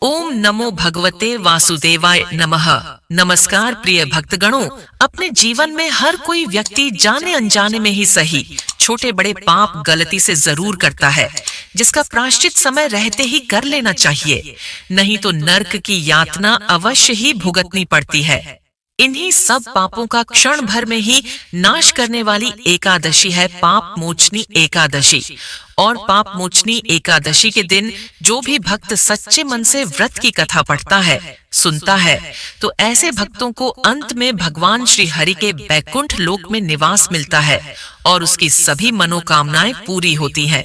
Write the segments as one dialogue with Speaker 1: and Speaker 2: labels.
Speaker 1: ओम नमो भगवते वासुदेवाय नमः। नमस्कार प्रिय भक्तगणों, अपने जीवन में हर कोई व्यक्ति जाने अनजाने में ही सही छोटे बड़े पाप गलती से जरूर करता है, जिसका प्रायश्चित समय रहते ही कर लेना चाहिए, नहीं तो नर्क की यातना अवश्य ही भुगतनी पड़ती है। इन्हीं सब पापों का क्षण भर में ही नाश करने वाली एकादशी है पाप मोचनी एकादशी। और पाप मोचनी एकादशी के दिन जो भी भक्त सच्चे मन से व्रत की कथा पढ़ता है, सुनता है, तो ऐसे भक्तों को अंत में भगवान श्री हरि के बैकुंठ लोक में निवास मिलता है और उसकी सभी मनोकामनाएं पूरी होती हैं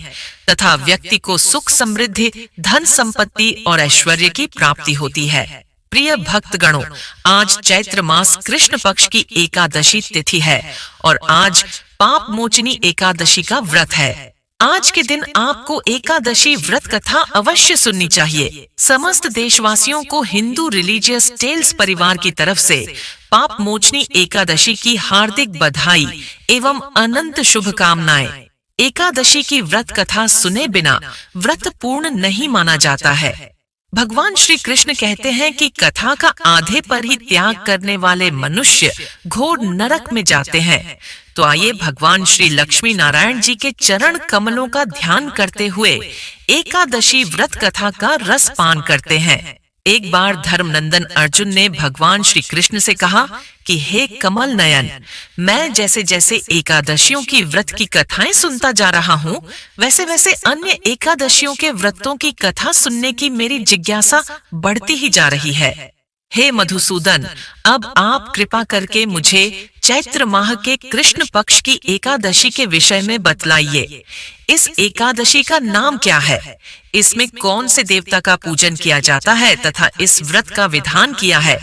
Speaker 1: तथा व्यक्ति को सुख समृद्धि, धन संपत्ति और ऐश्वर्य की प्राप्ति होती है। प्रिय भक्तगणों, आज चैत्र मास कृष्ण पक्ष की एकादशी तिथि है और आज पाप मोचनी एकादशी का व्रत है। आज के दिन आपको एकादशी व्रत कथा अवश्य सुननी चाहिए। समस्त देशवासियों को हिंदू रिलीजियस टेल्स परिवार की तरफ से पाप मोचनी एकादशी की हार्दिक बधाई एवं अनंत शुभकामनाएं। एकादशी की व्रत कथा सुने बिना व्रत पूर्ण नहीं माना जाता है। भगवान श्री कृष्ण कहते हैं कि कथा का आधे पर ही त्याग करने वाले मनुष्य घोर नरक में जाते हैं। तो आइए भगवान श्री लक्ष्मी नारायण जी के चरण कमलों का ध्यान करते हुए एकादशी व्रत कथा का रस पान करते हैं। एक बार धर्मनंदन अर्जुन ने भगवान श्री कृष्ण से कहा कि हे कमल नयन, मैं जैसे जैसे एकादशियों की व्रत की कथाएं सुनता जा रहा हूँ, वैसे वैसे अन्य एकादशियों के व्रतों की कथा सुनने की मेरी जिज्ञासा बढ़ती ही जा रही है। हे मधुसूदन, अब आप कृपा करके मुझे चैत्र माह के कृष्ण पक्ष की एकादशी के विषय में बतलाइए। इस एकादशी का नाम क्या है, इसमें कौन से देवता का पूजन किया जाता है तथा इस व्रत का विधान किया है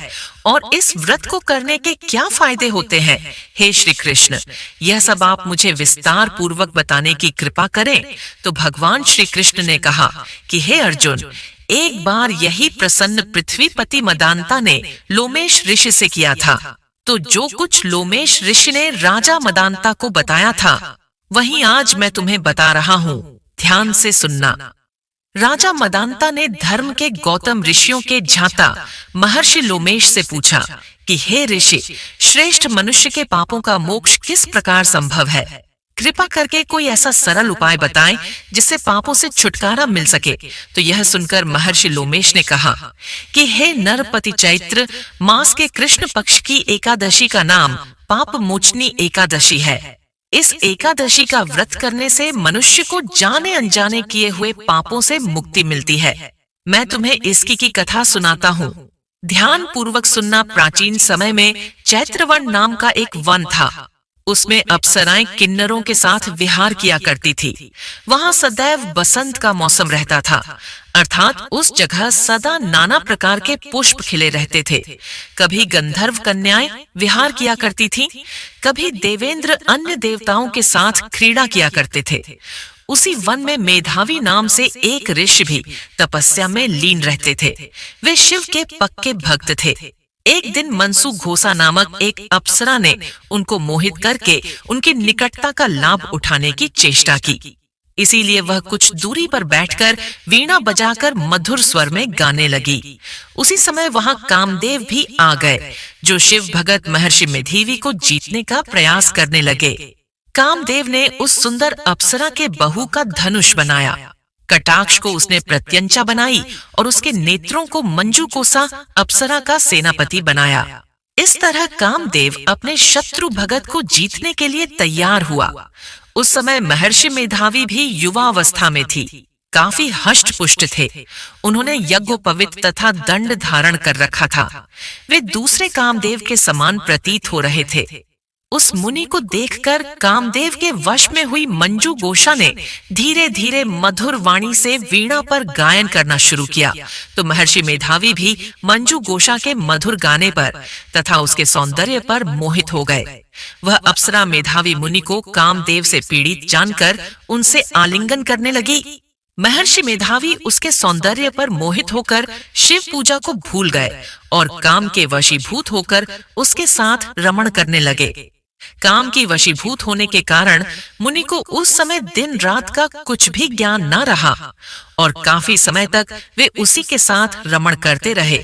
Speaker 1: और इस व्रत को करने के क्या फायदे होते हैं। हे श्री कृष्ण, यह सब आप मुझे विस्तार पूर्वक बताने की कृपा करें। तो भगवान श्री कृष्ण ने कहा कि हे अर्जुन, एक बार यही प्रसन्न पृथ्वीपति मदांता ने लोमेश ऋषि से किया था। तो जो कुछ लोमेश ऋषि ने राजा मदांता को बताया था, वही आज मैं तुम्हें बता रहा हूँ, ध्यान से सुनना। राजा मदांता ने धर्म के गौतम ऋषियों के झाता महर्षि लोमेश से पूछा कि हे ऋषि, श्रेष्ठ मनुष्य के पापों का मोक्ष किस प्रकार संभव है? कृपा करके कोई ऐसा सरल उपाय बताएं जिससे पापों से छुटकारा मिल सके। तो यह सुनकर महर्षि लोमेश ने कहा कि हे नरपति, चैत्र मास के कृष्ण पक्ष की एकादशी का नाम पाप मोचनी एकादशी है। इस एकादशी का व्रत करने से मनुष्य को जाने अनजाने किए हुए पापों से मुक्ति मिलती है। मैं तुम्हें इसकी की कथा सुनाता हूँ, ध्यान पूर्वक सुनना। प्राचीन समय में चैत्रवन नाम का एक वन था। उसमें अप्सराएं किन्नरों के साथ विहार किया करती थी। वहां सदैव बसंत का मौसम रहता था, अर्थात उस जगह सदा नाना प्रकार के पुष्प खिले रहते थे। कभी गंधर्व कन्याएं विहार किया करती थीं, कभी देवेंद्र अन्य देवताओं के साथ क्रीड़ा किया करते थे। उसी वन में मेधावी नाम से एक ऋषि भी तपस्या में लीन रहते थे। वे शिव के पक्के भक्त थे। एक दिन मनसु घोषा नामक एक अप्सरा ने उनको मोहित करके उनकी निकटता का लाभ उठाने की चेष्टा की। इसीलिए वह कुछ दूरी पर बैठकर वीणा बजाकर मधुर स्वर में गाने लगी। उसी समय वहां कामदेव भी आ गए, जो शिव भगत महर्षि मेधावी को जीतने का प्रयास करने लगे। कामदेव ने उस सुंदर अप्सरा के बहू का धनुष बनाया। कटाक्ष को उसने प्रत्यंचा बनाई और उसके नेत्रों को मंजू कोसा अप्सरा का सेनापति बनाया। इस तरह कामदेव अपने शत्रु भगत को जीतने के लिए तैयार हुआ। उस समय महर्षि मेधावी भी युवावस्था में थी, काफी हष्ट पुष्ट थे। उन्होंने यज्ञोपवीत तथा दंड धारण कर रखा था। वे दूसरे कामदेव के समान प्रतीत हो रहे थे। उस मुनि को देखकर कामदेव के वश में हुई मंजू गोषा ने धीरे धीरे मधुर वाणी से वीणा पर गायन करना शुरू किया। तो महर्षि मेधावी भी मंजू गोषा के मधुर गाने पर तथा उसके सौंदर्य पर मोहित हो गए। वह अप्सरा मेधावी मुनि को कामदेव से पीड़ित जानकर उनसे आलिंगन करने लगी। महर्षि मेधावी उसके सौंदर्य पर मोहित होकर शिव पूजा को भूल गए और काम के वशीभूत होकर उसके साथ रमण करने लगे। काम की वशीभूत होने के कारण मुनि को उस समय दिन रात का कुछ भी ज्ञान न रहा और काफी समय तक वे उसी के साथ रमण करते रहे।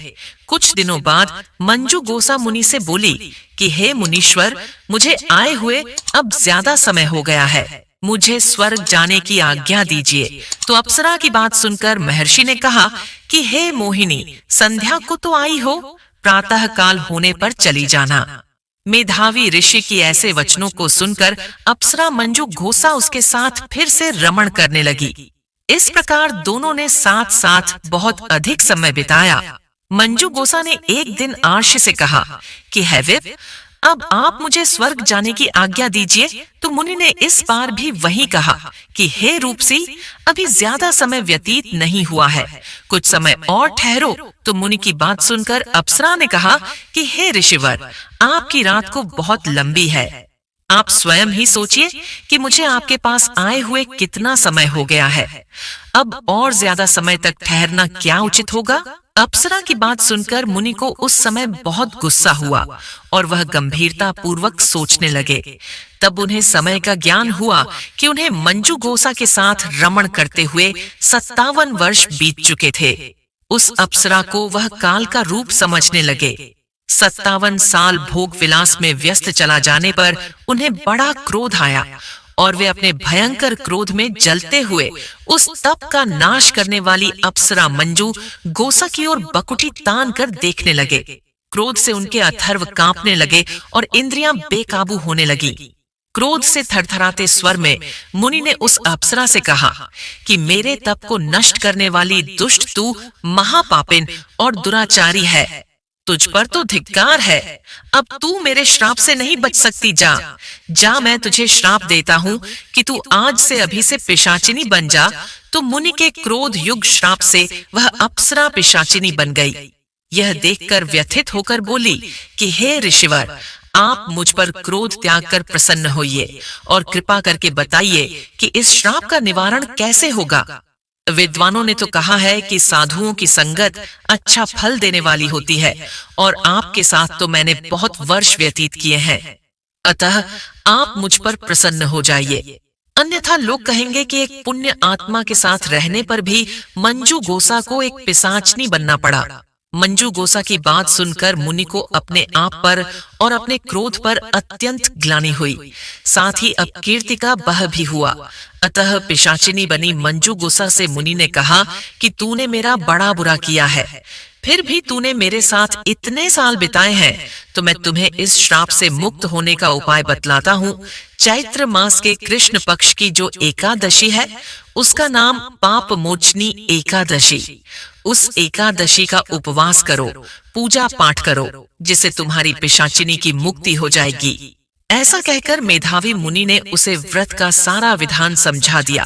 Speaker 1: कुछ दिनों बाद मंजू गोसा मुनि से बोली कि हे मुनीश्वर, मुझे आए हुए अब ज्यादा समय हो गया है, मुझे स्वर्ग जाने की आज्ञा दीजिए। तो अप्सरा की बात सुनकर महर्षि ने कहा कि हे मोहिनी, संध्या को तो आई हो, प्रातः काल होने पर चली जाना। मेधावी ऋषि की ऐसे वचनों को सुनकर अप्सरा मंजू गोसा उसके साथ फिर से रमण करने लगी। इस प्रकार दोनों ने साथ साथ बहुत अधिक समय बिताया। मंजू गोसा ने एक दिन आर्ष से कहा कि हे विप्र, अब आप मुझे स्वर्ग जाने की आज्ञा दीजिए। तो मुनि ने इस बार भी वही कहा कि हे रूपसी, अभी ज्यादा समय व्यतीत नहीं हुआ है, कुछ समय और ठहरो। तो मुनि की बात सुनकर अप्सरा ने कहा कि हे ऋषिवर, आपकी रात को बहुत लंबी है, आप स्वयं ही सोचिए कि मुझे आपके पास आए हुए कितना समय हो गया है, अब और ज्यादा समय तक ठहरना क्या उचित होगा। अप्सरा की बात सुनकर मुनि को उस समय बहुत गुस्सा हुआ और वह गंभीरता पूर्वक सोचने लगे। तब उन्हें समय का ज्ञान हुआ कि उन्हें मंजू गोसा के साथ रमण करते हुए 57 वर्ष बीत चुके थे। उस अप्सरा को वह काल का रूप समझने लगे। 57 साल भोग विलास में व्यस्त चला जाने पर उन्हें बड़ा क्रोध आया और वे अपने भयंकर क्रोध में जलते हुए उस तप का नाश करने वाली अप्सरा मंजू गोसा की ओर बकुटी तान कर देखने लगे। क्रोध से उनके अथर्व कांपने लगे और इंद्रियां बेकाबू होने लगी। क्रोध से थरथराते स्वर में मुनि ने उस अप्सरा से कहा कि मेरे तप को नष्ट करने वाली दुष्ट तू महापापिन और दुराचारी है, तुझ पर तो धिक्कार है, अब तू मेरे श्राप से नहीं बच सकती। जा मैं तुझे श्राप देता हूँ कि तू आज से अभी से पिशाचिनी बन जा। तो मुनि के क्रोध युक्त श्राप से वह अप्सरा पिशाचिनी बन गई। यह देखकर व्यथित होकर बोली कि हे ऋषिवर, आप मुझ पर क्रोध त्याग कर प्रसन्न होइए और कृपा करके बताइए कि इस श्राप का निवारण कैसे होगा। विद्वानों ने तो कहा है कि साधुओं की संगत अच्छा फल देने वाली होती है और आपके साथ तो मैंने बहुत वर्ष व्यतीत किए हैं, अतः आप मुझ पर प्रसन्न हो जाइए, अन्यथा लोग कहेंगे कि एक पुण्य आत्मा के साथ रहने पर भी मंजू गोसा को एक पिशाचनी बनना पड़ा। मंजू गोसा की बात सुनकर मुनि को अपने आप पर और अपने क्रोध पर अत्यंत ग्लानि हुई, साथ ही अपकीर्ति का बह भी हुआ। अतः पिशाचिनी बनी मंजू गोसा से मुनि ने कहा कि तूने मेरा बड़ा बुरा किया है, फिर भी तूने मेरे साथ इतने साल बिताए हैं, तो मैं तुम्हें इस श्राप से मुक्त होने का उपाय बतलाता हूँ। चैत्र मास के कृष्ण पक्ष की जो एकादशी है, उसका नाम पाप मोचनी एकादशी। उस एकादशी का उपवास करो, पूजा पाठ करो, जिससे तुम्हारी पिशाचिनी की मुक्ति हो जाएगी। ऐसा कहकर मेधावी मुनि ने उसे व्रत का सारा विधान समझा दिया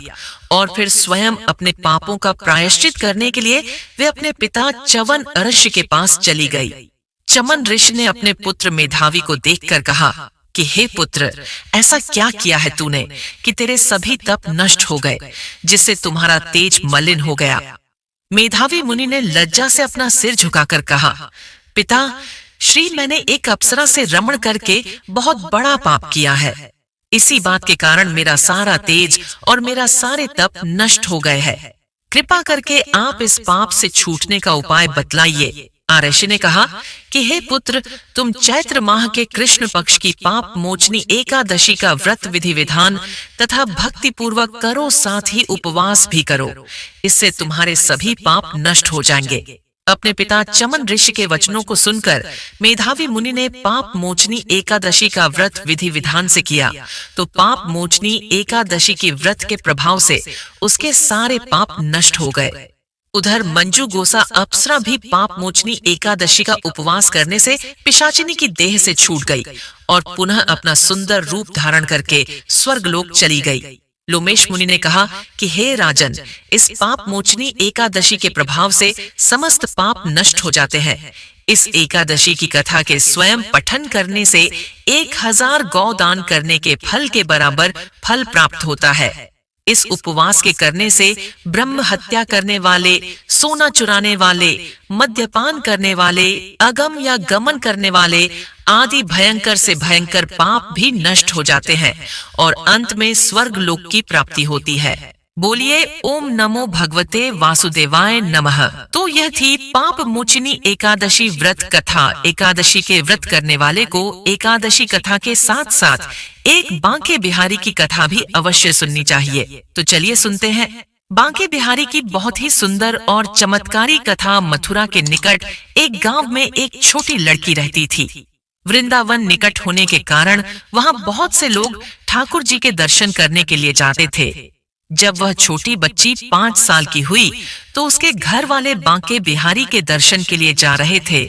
Speaker 1: और फिर स्वयं अपने पापों का प्रायश्चित करने के लिए वे अपने पिता चवन ऋषि के पास चली गई। चमन ऋषि ने अपने पुत्र मेधावी को देखकर कहा कि हे पुत्र, ऐसा क्या किया है तूने कि तेरे सभी तप नष्ट हो गए, जिससे तुम्हारा तेज मलिन हो गया। मेधावी मुनि ने लज्जा से अपना सिर झुकाकर कहा, पिता श्री, मैंने एक अप्सरा से रमण करके बहुत बड़ा पाप किया है। इसी बात के कारण मेरा सारा तेज और मेरा सारे तप नष्ट हो गए हैं। कृपा करके आप इस पाप से छूटने का उपाय बतलाइए। ऋषि ने कहा कि हे पुत्र, तुम चैत्र माह के कृष्ण पक्ष की पाप मोचनी एकादशी का व्रत विधि विधान तथा भक्ति पूर्वक करो, साथ ही उपवास भी करो, इससे तुम्हारे सभी पाप नष्ट हो जाएंगे। अपने पिता चमन ऋषि के वचनों को सुनकर मेधावी मुनि ने पाप मोचनी एकादशी का व्रत विधि विधान से किया, तो पाप मोचनी एकादशी की व्रत के प्रभाव से उसके सारे पाप नष्ट हो गए। उधर मंजू गोसा अप्सरा भी पाप मोचनी एकादशी का उपवास करने से पिशाचिनी की देह से छूट गई और पुनः अपना सुंदर रूप धारण करके स्वर्गलोक चली गई। लोमेश मुनि ने कहा कि हे राजन, इस पाप मोचनी एकादशी के प्रभाव से समस्त पाप नष्ट हो जाते हैं। इस एकादशी की कथा के स्वयं पठन करने से 1000 गौ दान करने के फल के बराबर फल प्राप्त होता है। इस उपवास के करने से ब्रह्म हत्या करने वाले, सोना चुराने वाले, मद्यपान करने वाले, अगम या गमन करने वाले आदि भयंकर से भयंकर पाप भी नष्ट हो जाते हैं और अंत में स्वर्ग लोक की प्राप्ति होती है। बोलिए ओम नमो भगवते वासुदेवाय नमः। तो यह थी पाप मोचिनी एकादशी व्रत कथा। एकादशी के व्रत करने वाले को एकादशी कथा के साथ साथ एक बांके बिहारी की कथा भी अवश्य सुननी चाहिए। तो चलिए सुनते हैं। बांके बिहारी की बहुत ही सुंदर और चमत्कारी कथा। मथुरा के निकट एक गांव में एक छोटी लड़की रहती थी। वृंदावन निकट होने के कारण वहां बहुत से लोग ठाकुर जी के दर्शन करने के लिए जाते थे। जब वह छोटी बच्ची 5 साल की हुई तो उसके घर वाले बांके बिहारी के दर्शन के लिए जा रहे थे।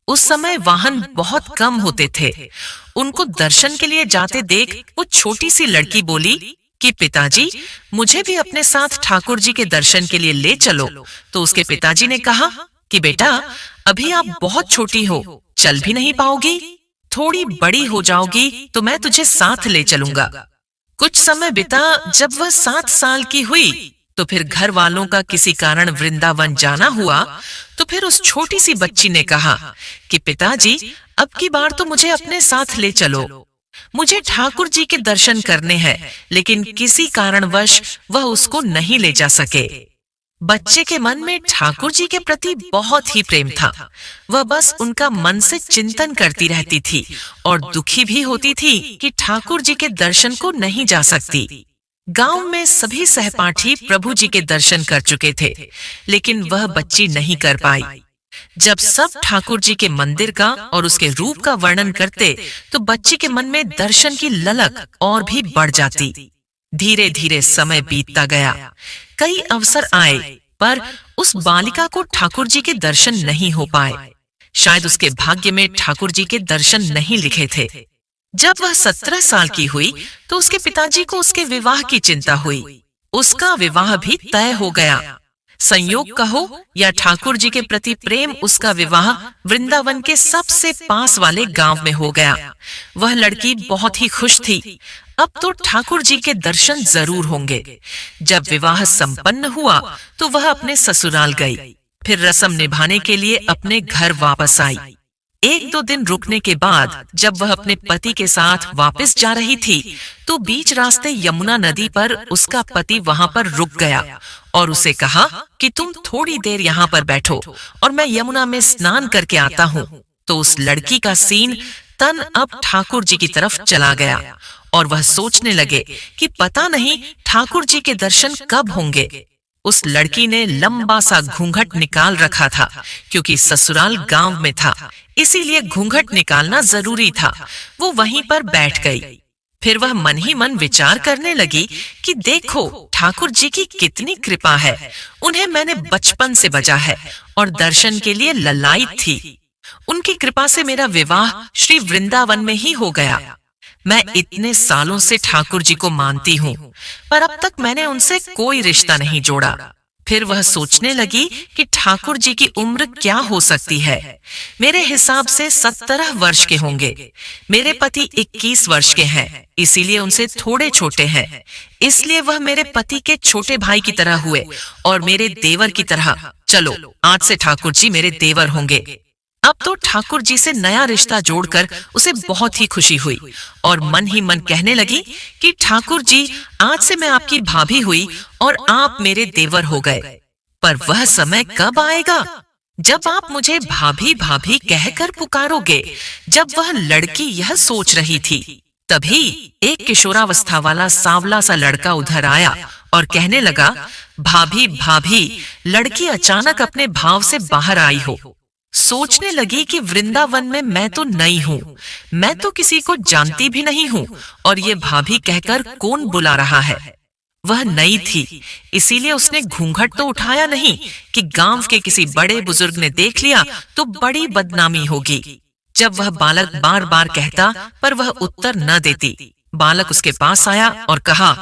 Speaker 1: उस समय वाहन बहुत कम होते थे। उनको दर्शन के लिए जाते देख वो छोटी सी लड़की बोली कि पिताजी, मुझे भी अपने साथ ठाकुर जी के दर्शन के लिए ले चलो। तो उसके पिताजी ने कहा कि बेटा, अभी आप बहुत छोटी हो, चल भी नहीं पाओगी। थोड़ी बड़ी हो जाओगी तो मैं तुझे साथ ले चलूंगा। कुछ समय बीता। जब वह 7 साल की हुई तो फिर घर वालों का किसी कारण वृंदावन जाना हुआ। तो फिर उस छोटी सी बच्ची ने कहा कि पिताजी, अब की बार तो मुझे अपने साथ ले चलो। मुझे ठाकुर जी के दर्शन करने हैं। लेकिन किसी कारणवश वह उसको नहीं ले जा सके। बच्चे के मन में ठाकुर जी के प्रति बहुत ही प्रेम था। वह बस उनका मन से चिंतन करती रहती थी और दुखी भी होती थी कि ठाकुर जी के दर्शन को नहीं जा सकती। गांव में सभी सहपाठी प्रभु जी के दर्शन कर चुके थे, लेकिन वह बच्ची नहीं कर पाई। जब सब ठाकुर जी के मंदिर का और उसके रूप का वर्णन करते तो बच्ची के मन में दर्शन की ललक और भी बढ़ जाती। धीरे धीरे समय बीतता गया। कई अवसर आए पर उस बालिका को ठाकुर जी के दर्शन नहीं हो पाए। शायद उसके भाग्य में ठाकुर जी के दर्शन नहीं लिखे थे। जब वह 17 साल की हुई तो उसके पिताजी को उसके विवाह की चिंता हुई। उसका विवाह भी तय हो गया। संयोग कहो या ठाकुर जी के प्रति प्रेम, उसका विवाह वृंदावन के सबसे पास वाले गांव में हो गया। वह लड़की बहुत ही खुश थी। अब तो ठाकुर जी के दर्शन जरूर होंगे। जब विवाह संपन्न हुआ तो वह अपने ससुराल गई। फिर रस्म निभाने के लिए अपने घर वापस आई। 1-2 दिन रुकने के बाद जब वह अपने पति के साथ वापस जा रही थी तो बीच रास्ते यमुना नदी पर उसका पति वहां पर रुक गया और उसे कहा कि तुम थोड़ी देर यहाँ पर बैठो और मैं यमुना में स्नान करके आता हूँ। तो उस लड़की का सीन तन अब ठाकुर जी की तरफ चला गया और वह सोचने लगे कि पता नहीं ठाकुर जी के दर्शन कब होंगे। उस लड़की ने लंबा सा घूंघट निकाल रखा था क्योंकि ससुराल गांव में था, इसीलिए घूंघट निकालना जरूरी था। वो वहीं पर बैठ गई। फिर वह मन ही मन विचार करने लगी कि देखो ठाकुर जी की कितनी कृपा है। उन्हें मैंने बचपन से बजा है और दर्शन के लिए ललायित थी। उनकी कृपा से मेरा विवाह श्री वृंदावन में ही हो गया। मैं इतने सालों से ठाकुर जी को मानती हूँ, पर अब तक मैंने उनसे कोई रिश्ता नहीं जोड़ा। फिर वह सोचने लगी कि ठाकुर जी की उम्र क्या हो सकती है। मेरे हिसाब से 17 वर्ष के होंगे। मेरे पति 21 वर्ष के हैं, इसीलिए उनसे थोड़े छोटे हैं। इसलिए वह मेरे पति के छोटे भाई की तरह हुए और मेरे देवर की तरह। चलो, आज से ठाकुर जी मेरे देवर होंगे। अब तो ठाकुर जी से नया रिश्ता जोड़कर उसे बहुत ही खुशी हुई और मन ही मन कहने लगी कि ठाकुर जी, आज से मैं आपकी भाभी हुई और आप मेरे देवर हो गए। पर वह समय कब आएगा जब आप मुझे भाभी भाभी कहकर पुकारोगे? जब वह लड़की यह सोच रही थी, तभी एक किशोरावस्था वाला सांवला सा लड़का उधर आया और कहने लगा, भाभी भाभी। लड़की अचानक अपने भाव से बाहर आई हो। सोचने लगी कि वृंदावन में मैं तो नई हूँ, मैं तो किसी को जानती भी नहीं हूँ और ये भाभी कहकर कौन बुला रहा है। वह नई थी, इसीलिए उसने घूंघट तो उठाया नहीं कि गांव के किसी बड़े बुजुर्ग ने देख लिया तो बड़ी बदनामी होगी। जब वह बालक बार बार कहता पर वह उत्तर न देती, बालक उसके पास आया और कहा,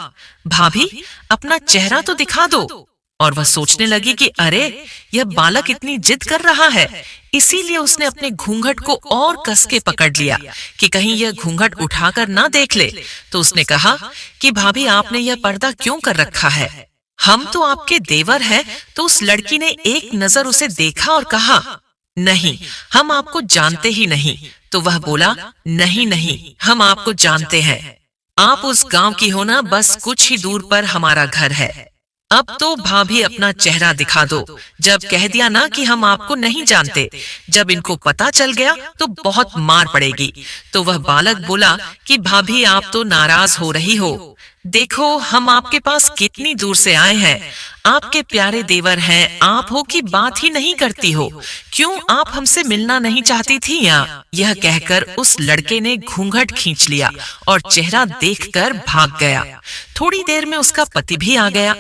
Speaker 1: भाभी अपना चेहरा तो दिखा दो। और वह सोचने लगी कि अरे, यह बालक इतनी जिद कर रहा है। इसीलिए उसने अपने घूंघट को और कस के पकड़ लिया कि कहीं यह घूंघट उठाकर ना देख ले। तो उसने कहा कि भाभी, आपने यह पर्दा क्यों कर रखा है? हम तो आपके देवर हैं। तो उस लड़की ने एक नजर उसे देखा और कहा, नहीं, हम आपको जानते ही नहीं। तो वह बोला, नहीं नहीं, हम आपको जानते हैं। आप उस गांव की हो ना, बस कुछ ही दूर पर हमारा घर है। अब तो भाभी अपना चेहरा दिखा दो। जब कह दिया ना कि हम आपको नहीं जानते, जब इनको पता चल गया तो बहुत मार पड़ेगी। तो वह बालक बोला कि भाभी, आप तो नाराज हो रही हो। देखो, हम आपके पास कितनी दूर से आए हैं। आपके प्यारे देवर हैं, आप हो कि बात ही नहीं करती हो। क्यों आप हमसे मिलना नहीं चाहती थी या? यह कहकर उस लड़के ने घूंघट खींच लिया और चेहरा देखकर भाग गया। थोड़ी देर में उसका पति भी आ गया।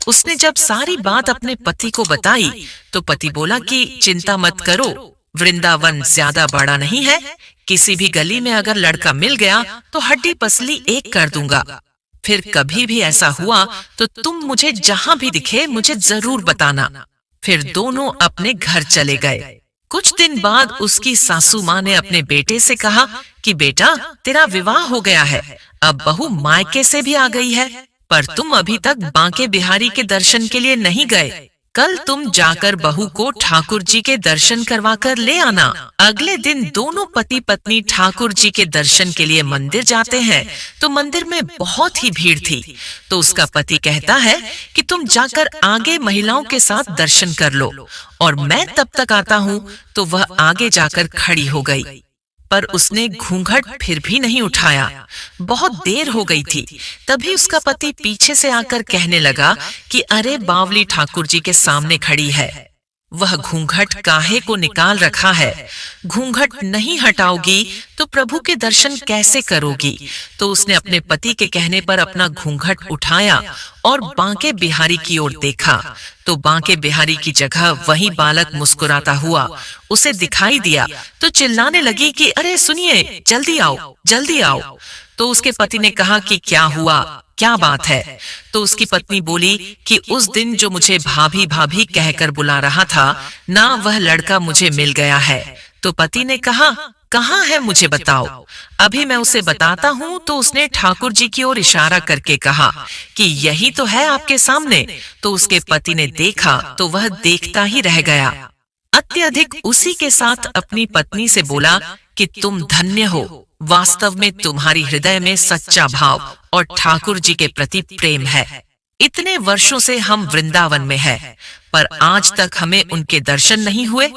Speaker 1: उसने जब सारी बात अपने पति को बताई तो पति बोला कि चिंता मत करो, वृंदावन ज्यादा बड़ा नहीं है। किसी भी गली में अगर लड़का मिल गया तो हड्डी पसली एक कर दूंगा। फिर कभी भी ऐसा हुआ तो तुम मुझे जहां भी दिखे मुझे जरूर बताना। फिर दोनों अपने घर चले गए। कुछ दिन बाद उसकी सासू माँ ने अपने बेटे से कहा कि बेटा, तेरा विवाह हो गया है, अब बहू मायके से भी आ गई है, पर तुम अभी तक बांके बिहारी के दर्शन के लिए नहीं गए। कल तुम जाकर बहू को ठाकुर जी के दर्शन करवा कर ले आना। अगले दिन दोनों पति पत्नी ठाकुर जी के दर्शन के लिए मंदिर जाते हैं। तो मंदिर में बहुत ही भीड़ थी। तो उसका पति कहता है कि तुम जाकर आगे महिलाओं के साथ दर्शन कर लो और मैं तब तक आता हूँ। तो वह आगे जाकर खड़ी हो गई, पर उसने घूंघट फिर भी नहीं उठाया। बहुत देर हो गई थी। तभी उसका पति पीछे से आकर कहने लगा कि अरे, बावली ठाकुर जी के सामने खड़ी है, वह घूंघट काहे को निकाल रखा है? घूंघट नहीं हटाओगी तो प्रभु के दर्शन कैसे करोगी? तो उसने अपने पति के कहने पर अपना घूंघट उठाया और बांके बिहारी की ओर देखा। तो बांके बिहारी की जगह वही बालक मुस्कुराता हुआ उसे दिखाई दिया। तो चिल्लाने लगी कि अरे सुनिए, जल्दी आओ, जल्दी आओ। तो उसके पति ने कहा कि क्या हुआ, क्या बात है? तो उसकी पत्नी बोली कि उस दिन जो मुझे भाभी भाभी कहकर बुला रहा था ना, वह लड़का मुझे मिल गया है। तो पति ने कहा, कहाँ है, मुझे बताओ, अभी मैं उसे बताता हूँ। तो उसने ठाकुर जी की ओर इशारा करके कहा कि यही तो है आपके सामने। तो उसके पति ने देखा तो वह देखता ही रह गया। अत्यधिक उसी के साथ अपनी पत्नी से बोला कि तुम धन्य हो, वास्तव में तुम्हारी हृदय में सच्चा भाव और ठाकुर जी के प्रति प्रेम है। इतने वर्षों से हम वृंदावन में हैं, पर आज तक हमें उनके दर्शन नहीं हुए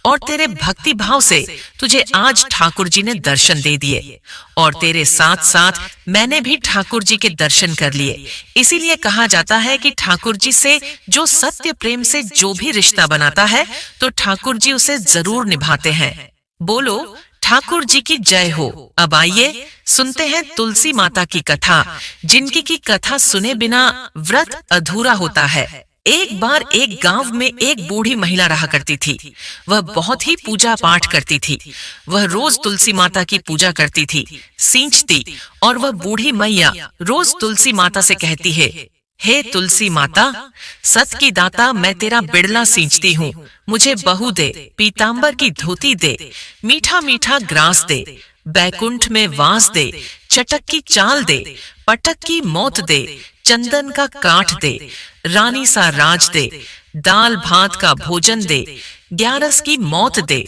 Speaker 1: और तेरे भक्ति भाव से तुझे आज ठाकुर जी ने दर्शन दे दिए और तेरे साथ साथ मैंने भी ठाकुर जी के दर्शन कर लिए। इसीलिए कहा जाता है कि ठाकुर जी से जो सत्य प्रेम से जो भी रिश्ता बनाता है तो ठाकुर जी उसे जरूर निभाते हैं। बोलो ठाकुर जी की जय हो। अब आइए सुनते हैं तुलसी माता की कथा, जिनकी की कथा सुने बिना व्रत अधूरा होता है। एक बार एक गांव में एक बूढ़ी महिला रहा करती थी। वह बहुत ही पूजा पाठ करती थी। वह रोज तुलसी माता की पूजा करती थी, सींचती, और वह बूढ़ी मैया रोज तुलसी माता से कहती है, हे तुलसी माता, सत की दाता, मैं तेरा बिड़ला सींचती हूँ, मुझे बहू दे, पीतांबर की धोती दे, मीठा मीठा ग्रास दे, बैकुंठ में वास दे, चटक की चाल दे, पटक की मौत दे, चंदन का काठ दे, रानी सा राज दे, दाल भात का भोजन दे, ग्यारस की मौत दे,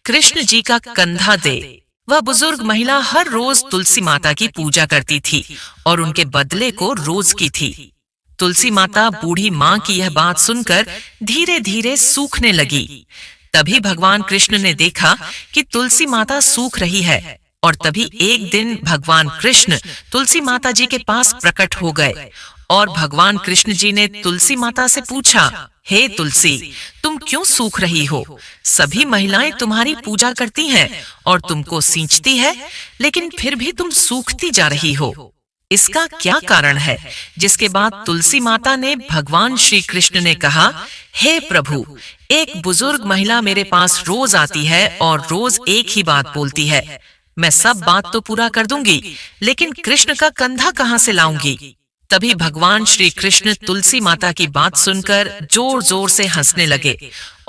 Speaker 1: कृष्ण जी का कंधा दे। वह बुजुर्ग महिला हर रोज तुलसी माता की पूजा करती थी और उनके बदले को रोज की थी। तुलसी माता बूढ़ी माँ की यह बात सुनकर धीरे धीरे सूखने लगी। तभी भगवान कृष्ण ने देखा कि तुलसी माता सूख रही है, और तभी एक दिन भगवान कृष्ण तुलसी माता जी के पास प्रकट हो गए और भगवान कृष्ण जी ने तुलसी माता से पूछा, हे तुलसी, तुम क्यों सूख रही हो? सभी महिलाएं तुम्हारी पूजा करती हैं और तुमको सींचती है, लेकिन फिर भी तुम सूखती जा रही हो। इसका क्या कारण है? जिसके बाद तुलसी माता ने भगवान श्री कृष्ण ने कहा, हे प्रभु, एक बुजुर्ग महिला मेरे पास रोज आती है और रोज एक ही बात बोलती है, मैं सब बात तो पूरा कर दूंगी, लेकिन कृष्ण का कंधा कहाँ से लाऊंगी? तभी भगवान श्री कृष्ण तुलसी माता की बात सुनकर जोर जोर से हंसने लगे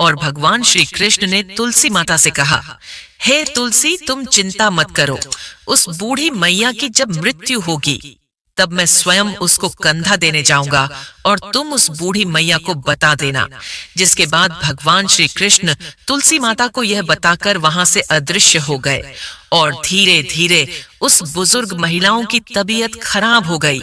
Speaker 1: और भगवान श्री कृष्ण ने तुलसी माता से कहा, हे तुलसी, तुम चिंता मत करो। उस बूढ़ी मैया की जब मृत्यु होगी तब मैं स्वयं उसको कंधा देने जाऊंगा और तुम उस बूढ़ी मैया को बता देना। जिसके बाद भगवान श्री कृष्ण तुलसी माता को यह बताकर वहां से अदृश्य हो गए और धीरे धीरे उस बुजुर्ग महिलाओं की तबीयत खराब हो गई।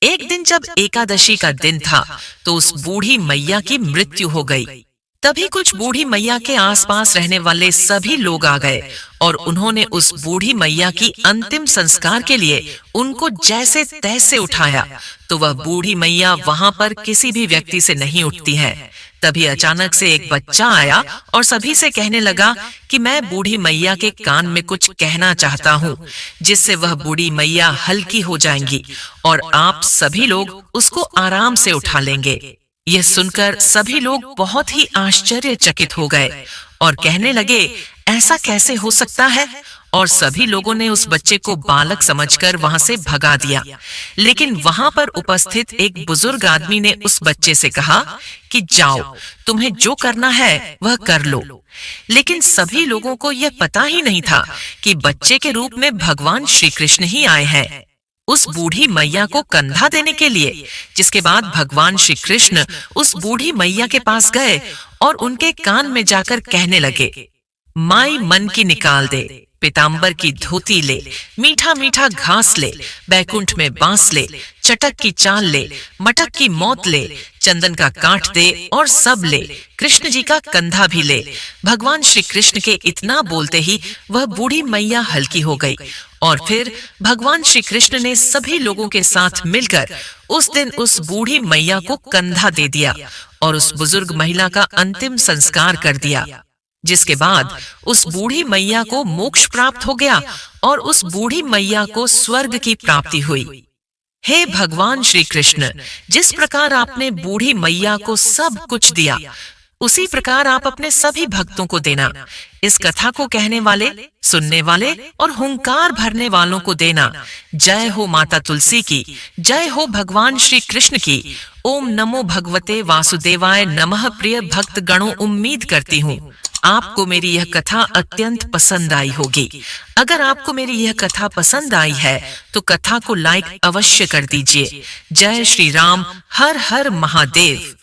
Speaker 1: एक दिन जब एकादशी का दिन था तो उस बूढ़ी मैया की मृत्यु हो गई। तभी कुछ बूढ़ी मैया के आसपास रहने वाले सभी लोग आ गए और उन्होंने उस बूढ़ी मैया की अंतिम संस्कार के लिए उनको जैसे तैसे उठाया तो वह बूढ़ी मैया वहां पर किसी भी व्यक्ति से नहीं उठती है। तभी अचानक से एक बच्चा आया और सभी से कहने लगा कि मैं बूढ़ी मैया के कान में कुछ कहना चाहता हूँ, जिससे वह बूढ़ी मैया हल्की हो जाएंगी और आप सभी लोग उसको आराम से उठा लेंगे। यह सुनकर सभी लोग बहुत ही आश्चर्यचकित हो गए और कहने लगे, ऐसा कैसे हो सकता है? और सभी लोगों ने उस बच्चे को बालक समझकर वहां से भगा दिया। लेकिन वहां पर उपस्थित एक बुजुर्ग आदमी ने उस बच्चे से कहा कि जाओ, तुम्हें जो करना है वह कर लो। लेकिन सभी लोगों को यह पता ही नहीं था कि बच्चे के रूप में भगवान श्री कृष्ण ही आए हैं उस बूढ़ी मैया को कंधा देने के लिए। जिसके बाद भगवान श्री कृष्ण उस बूढ़ी मैया के पास गए और उनके कान में जाकर कहने लगे, माई मन की निकाल दे, पीतांबर की धोती ले, मीठा मीठा घास ले, बैकुंठ में बांस ले, चटक की चाल ले, मटक की मौत ले, चंदन का काठ दे और सब ले, कृष्ण जी का कंधा भी ले। भगवान श्री कृष्ण के इतना बोलते ही वह बूढ़ी मैया हल्की हो गई और फिर भगवान श्री कृष्ण ने सभी लोगों के साथ मिलकर उस दिन उस बूढ़ी मैया को कंधा दे दिया और उस बुजुर्ग महिला का अंतिम संस्कार कर दिया। जिसके बाद उस बूढ़ी मैया को मोक्ष प्राप्त हो गया और उस बूढ़ी मैया को स्वर्ग की प्राप्ति हुई। हे भगवान श्री कृष्ण, जिस प्रकार आपने बूढ़ी मैया को सब कुछ दिया, उसी प्रकार आप अपने सभी भक्तों को देना। इस कथा को कहने वाले, सुनने वाले और हुंकार भरने वालों को देना। जय हो माता तुलसी की, जय हो भगवान श्री कृष्ण की। ओम नमो भगवते वासुदेवाय नमः। प्रिय भक्त गणों, उम्मीद करती हूँ आपको मेरी यह कथा अत्यंत पसंद आई होगी। अगर आपको मेरी यह कथा पसंद आई है तो कथा को लाइक अवश्य कर दीजिए। जय श्री राम, हर हर महादेव।